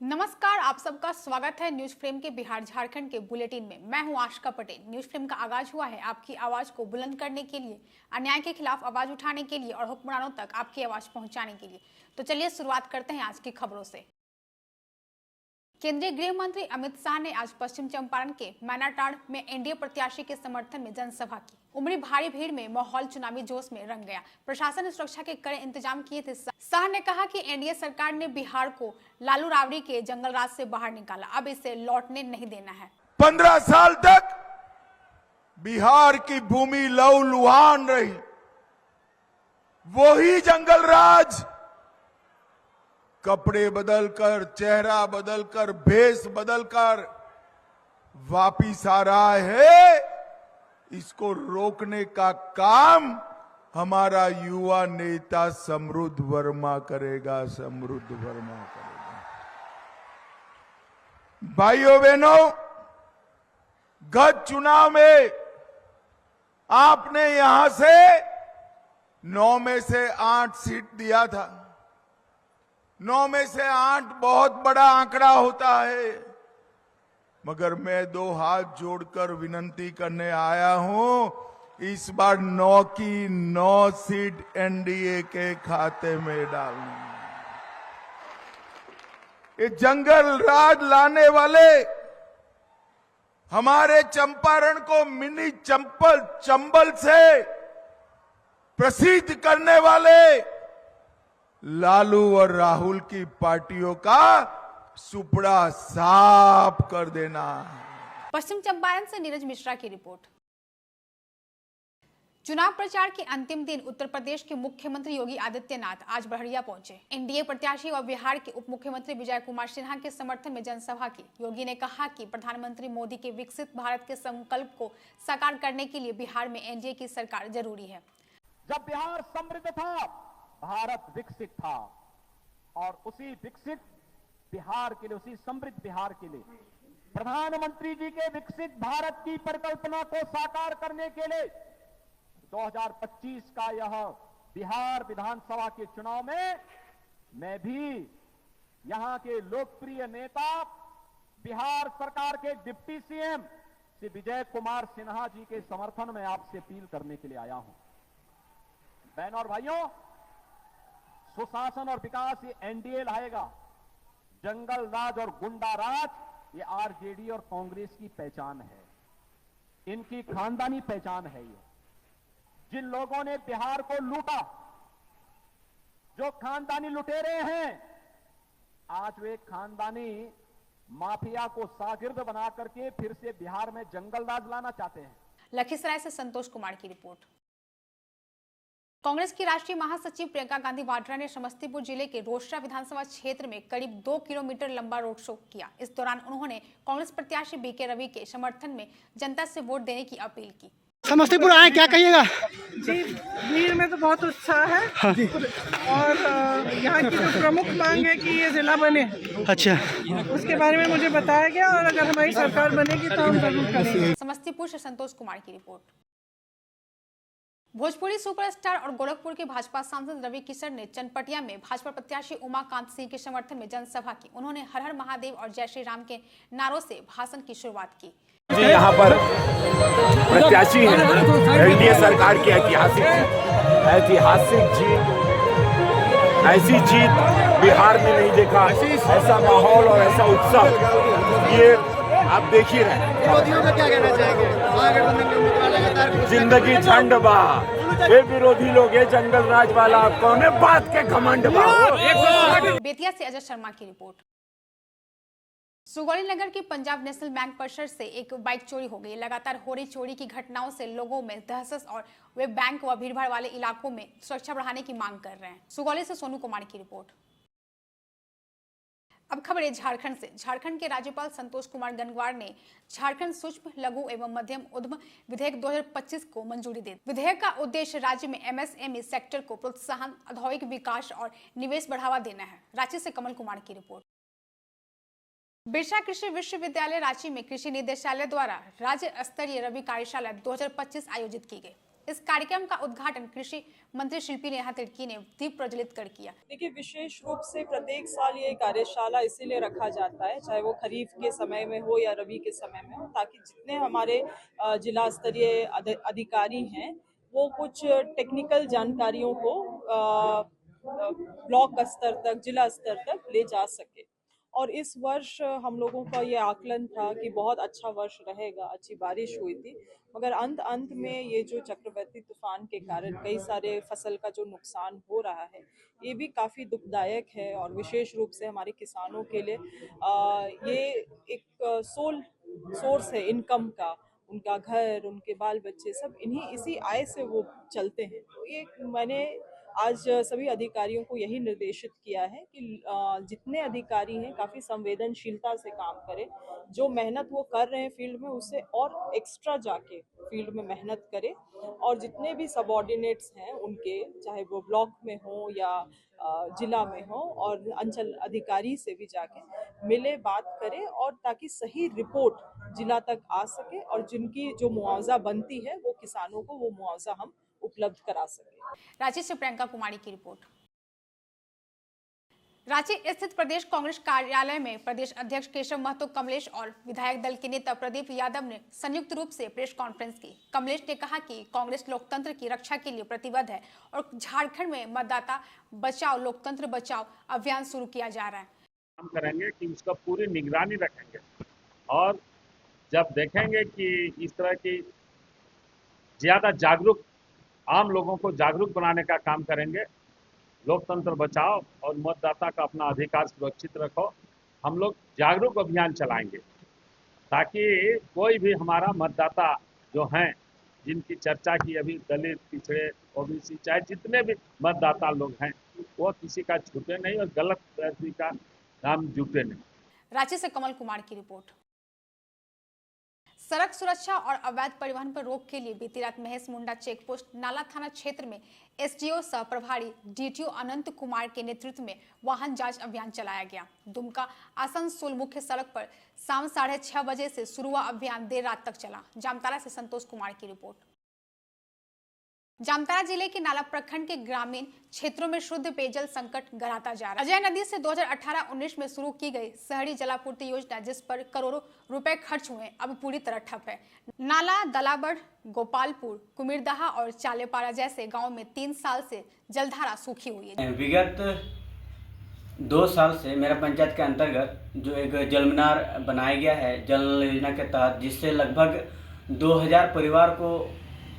नमस्कार, आप सबका स्वागत है न्यूज फ्रेम के बिहार झारखंड के बुलेटिन में। मैं हूं आशिका पटेल। न्यूज फ्रेम का आगाज हुआ है आपकी आवाज को बुलंद करने के लिए, अन्याय के खिलाफ आवाज उठाने के लिए और हुक्मरानों तक आपकी आवाज पहुंचाने के लिए। तो चलिए शुरुआत करते हैं आज की खबरों से। केंद्रीय गृह मंत्री अमित शाह ने आज पश्चिम चंपारण के मैनाटांड़ में एनडीए प्रत्याशी के समर्थन में जनसभा की। उमड़ी भारी भीड़ में माहौल चुनावी जोश में रंग गया। प्रशासन ने सुरक्षा के कड़े इंतजाम किए थे। शाह ने कहा कि एनडीए सरकार ने बिहार को लालू राबड़ी के जंगल राज से बाहर निकाला, अब इसे लौटने नहीं देना है। 15 साल तक बिहार की भूमि लहूलुहान रही, वही जंगल राज कपड़े बदलकर, चेहरा बदलकर, भेष बदलकर वापिस आ रहा है। इसको रोकने का काम हमारा युवा नेता समृद्ध वर्मा करेगा। भाइयों बहनों, गत चुनाव में आपने यहां से 9 में से 8 सीट दिया था। 9 में से 8 बहुत बड़ा आंकड़ा होता है, मगर मैं 2 हाथ जोड़कर विनती करने आया हूं, इस बार 9 की 9 सीट एनडीए के खाते में डालना। ये जंगल राज लाने वाले, हमारे चंपारण को मिनी चंबल से प्रसिद्ध करने वाले लालू और राहुल की पार्टियों का सुपड़ा साफ कर देना। पश्चिम चंपारण से नीरज मिश्रा की रिपोर्ट। चुनाव प्रचार के अंतिम दिन उत्तर प्रदेश के मुख्यमंत्री योगी आदित्यनाथ आज बड़हरिया पहुंचे। एनडीए प्रत्याशी और बिहार के उप मुख्यमंत्री विजय कुमार सिन्हा के समर्थन में जनसभा की। योगी ने कहा कि प्रधानमंत्री मोदी के विकसित भारत के संकल्प को साकार करने के लिए बिहार में एनडीए की सरकार जरूरी है। जब बिहार समृद्ध था, भारत विकसित था, और उसी विकसित बिहार के लिए, उसी समृद्ध बिहार के लिए प्रधानमंत्री जी के विकसित भारत की परिकल्पना को साकार करने के लिए 2025 का यह बिहार विधानसभा के चुनाव में मैं भी यहां के लोकप्रिय नेता, बिहार सरकार के डिप्टी सीएम श्री विजय कुमार सिन्हा जी के समर्थन में आपसे अपील करने के लिए आया हूं। बहनों और भाइयों, सुशासन और विकास ये एनडीए लाएगा। जंगल राज और गुंडा राज ये आरजेडी और कांग्रेस की पहचान है, इनकी खानदानी पहचान है। ये जिन लोगों ने बिहार को लूटा, जो खानदानी लुटेरे हैं, आज वे खानदानी माफिया को शागिर्द बना करके फिर से बिहार में जंगल राज लाना चाहते हैं। लखीसराय से संतोष कुमार की रिपोर्ट। कांग्रेस की राष्ट्रीय महासचिव प्रियंका गांधी वाड्रा ने समस्तीपुर जिले के रोसड़ा विधानसभा क्षेत्र में करीब 2 किलोमीटर लंबा रोड शो किया। इस दौरान उन्होंने कांग्रेस प्रत्याशी बीके रवि के समर्थन में जनता से वोट देने की अपील की। समस्तीपुर आए, क्या कहिएगा? जी, भीड़ में तो बहुत उत्साह है। हाँ। और यहाँ की जो प्रमुख मांग है कि ये जिला बने, अच्छा, उसके बारे में मुझे बताया गया, और अगर हमारी सरकार बनेगी तो हम जरूर करेंगे। समस्तीपुर से संतोष कुमार की रिपोर्ट। भोजपुरी सुपरस्टार और गोरखपुर के भाजपा सांसद रवि किशन ने चनपटिया में भाजपा प्रत्याशी उमाकांत सिंह के समर्थन में जनसभा की। उन्होंने हर हर महादेव और जय श्री राम के नारों से भाषण की शुरुआत की। जी, यहाँ पर प्रत्याशी हैं एनडीए सरकार की ऐतिहासिक जीत। ऐसी जीत बिहार में नहीं देखा, ऐसा माहौल और ऐसा उत्साह ये आप देख ही रहे। विरोधियों का क्या कहना चाहेंगे? जिंदगी झंड बा, ये विरोधी लोग, ये जंगल राज वाला कौन है, बात के घमंड बा। बेतिया से अजय शर्मा की रिपोर्ट। सुगौली नगर की पंजाब नेशनल बैंक परिसर से एक बाइक चोरी हो गई। लगातार हो रही चोरी की घटनाओं से लोगों में दहशत और वे बैंक व भीड़भाड़ वाले इलाकों में सुरक्षा बढ़ाने की मांग कर रहे हैं। सुगौली से सोनू कुमार की रिपोर्ट। अब खबर है झारखंड से। झारखंड के राज्यपाल संतोष कुमार गंगवार ने झारखंड सूक्ष्म लघु एवं मध्यम उद्यम विधेयक 2025 को मंजूरी दे दी। विधेयक का उद्देश्य राज्य में एमएसएमई सेक्टर को प्रोत्साहन, औद्योगिक विकास और निवेश बढ़ावा देना है। रांची से कमल कुमार की रिपोर्ट। बिरसा कृषि विश्वविद्यालय रांची में कृषि निदेशालय द्वारा राज्य स्तरीय रबी कार्यशाला 2025 आयोजित की गई। इस कार्यक्रम का उद्घाटन कृषि मंत्री शिल्पी नेहा तिर्की ने दीप प्रज्वलित कर किया। देखिए, विशेष रूप से प्रत्येक साल ये कार्यशाला इसीलिए रखा जाता है, चाहे वो खरीफ के समय में हो या रबी के समय में हो, ताकि जितने हमारे जिला स्तरीय अधिकारी हैं वो कुछ टेक्निकल जानकारियों को ब्लॉक स्तर तक, जिला स्तर तक ले जा सके। और इस वर्ष हम लोगों का ये आकलन था कि बहुत अच्छा वर्ष रहेगा, अच्छी बारिश हुई थी, मगर अंत में ये जो चक्रवाती तूफान के कारण कई सारे फसल का जो नुकसान हो रहा है, ये भी काफ़ी दुखदायक है। और विशेष रूप से हमारे किसानों के लिए ये एक सोल सोर्स है इनकम का, उनका घर, उनके बाल बच्चे सब इसी आय से वो चलते हैं। तो ये मैंने आज सभी अधिकारियों को यही निर्देशित किया है कि जितने अधिकारी हैं काफ़ी संवेदनशीलता से काम करें, जो मेहनत वो कर रहे हैं फील्ड में उससे और एक्स्ट्रा जाके फील्ड में मेहनत करें, और जितने भी सबऑर्डिनेट्स हैं उनके, चाहे वो ब्लॉक में हो या जिला में हो, और अंचल अधिकारी से भी जाके मिले, बात करें, और ताकि सही रिपोर्ट जिला तक आ सके और जिनकी जो मुआवजा बनती है वो किसानों को वो मुआवजा हम उपलब्ध करा सके। रांची से प्रियंका कुमारी की रिपोर्ट। रांची स्थित प्रदेश कांग्रेस कार्यालय में प्रदेश अध्यक्ष केशव महतो, कमलेश और विधायक दल के नेता प्रदीप यादव ने संयुक्त रूप से प्रेस कॉन्फ्रेंस की। कमलेश ने कहा कि कांग्रेस लोकतंत्र की रक्षा के लिए प्रतिबद्ध है और झारखंड में मतदाता बचाओ लोकतंत्र बचाओ अभियान शुरू किया जा रहा है। काम करेंगे कि उसका पूरी निगरानी रखेंगे, और जब देखेंगे कि इस तरह की ज्यादा जागरूक आम लोगों को जागरूक बनाने का काम करेंगे, लोकतंत्र बचाओ और मतदाता का अपना अधिकार सुरक्षित रखो, हम लोग जागरूक अभियान चलाएंगे ताकि कोई भी हमारा मतदाता जो हैं, जिनकी चर्चा की अभी, दलित, पिछड़े, ओबीसी, चाहे जितने भी मतदाता लोग हैं, वो किसी का छूटे नहीं और गलत किसी का नाम जुटे नहीं। रांची से कमल कुमार की रिपोर्ट। सड़क सुरक्षा और अवैध परिवहन पर रोक के लिए बीती रात महेश मुंडा चेक पोस्ट नाला थाना क्षेत्र में एसडीओ सह प्रभारी डीटीओ अनंत कुमार के नेतृत्व में वाहन जांच अभियान चलाया गया। दुमका आसनसोल मुख्य सड़क पर शाम 6:30 बजे से शुरू हुआ अभियान देर रात तक चला। जामताड़ा से संतोष कुमार की रिपोर्ट। जामताड़ा जिले के नाला प्रखंड के ग्रामीण क्षेत्रों में शुद्ध पेयजल संकट गहराता जा रहा है। अजय नदी से 2018-19 में शुरू की गई शहरी जलापूर्ति योजना, जिस पर करोड़ों रुपए खर्च हुए, अब पूरी तरह ठप है। नाला, दलाबड़, गोपालपुर, कुमिरदहा और चालेपाड़ा जैसे गांव में 3 साल से जलधारा सूखी हुई है। विगत 2 साल से मेरा पंचायत के अंतर्गत जो एक जल मीनार बनाया गया है जल योजना के तहत, जिससे लगभग 2000 परिवार को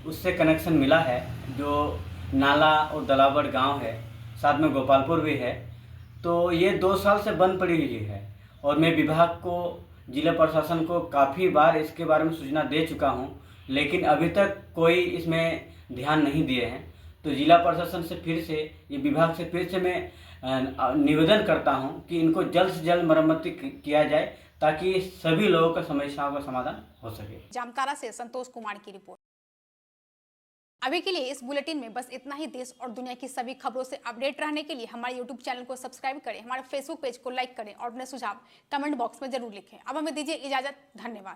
उससे कनेक्शन मिला है। जो नाला और दलाबड़ गांव है, साथ में गोपालपुर भी है, तो ये 2 साल से बंद पड़ी हुई है। और मैं विभाग को, जिला प्रशासन को काफ़ी बार इसके बारे में सूचना दे चुका हूं, लेकिन अभी तक कोई इसमें ध्यान नहीं दिए हैं। तो जिला प्रशासन से फिर से, ये विभाग से फिर से मैं निवेदन करता हूं कि इनको जल्द से जल्द मरम्मती किया जाए ताकि सभी लोगों का समस्याओं का समाधान हो सके। जामताड़ा से संतोष कुमार की रिपोर्ट। अभी के लिए इस बुलेटिन में बस इतना ही। देश और दुनिया की सभी खबरों से अपडेट रहने के लिए हमारे YouTube चैनल को सब्सक्राइब करें, हमारे Facebook पेज को लाइक करें और अपने सुझाव कमेंट बॉक्स में जरूर लिखें। अब हमें दीजिए इजाजत। धन्यवाद।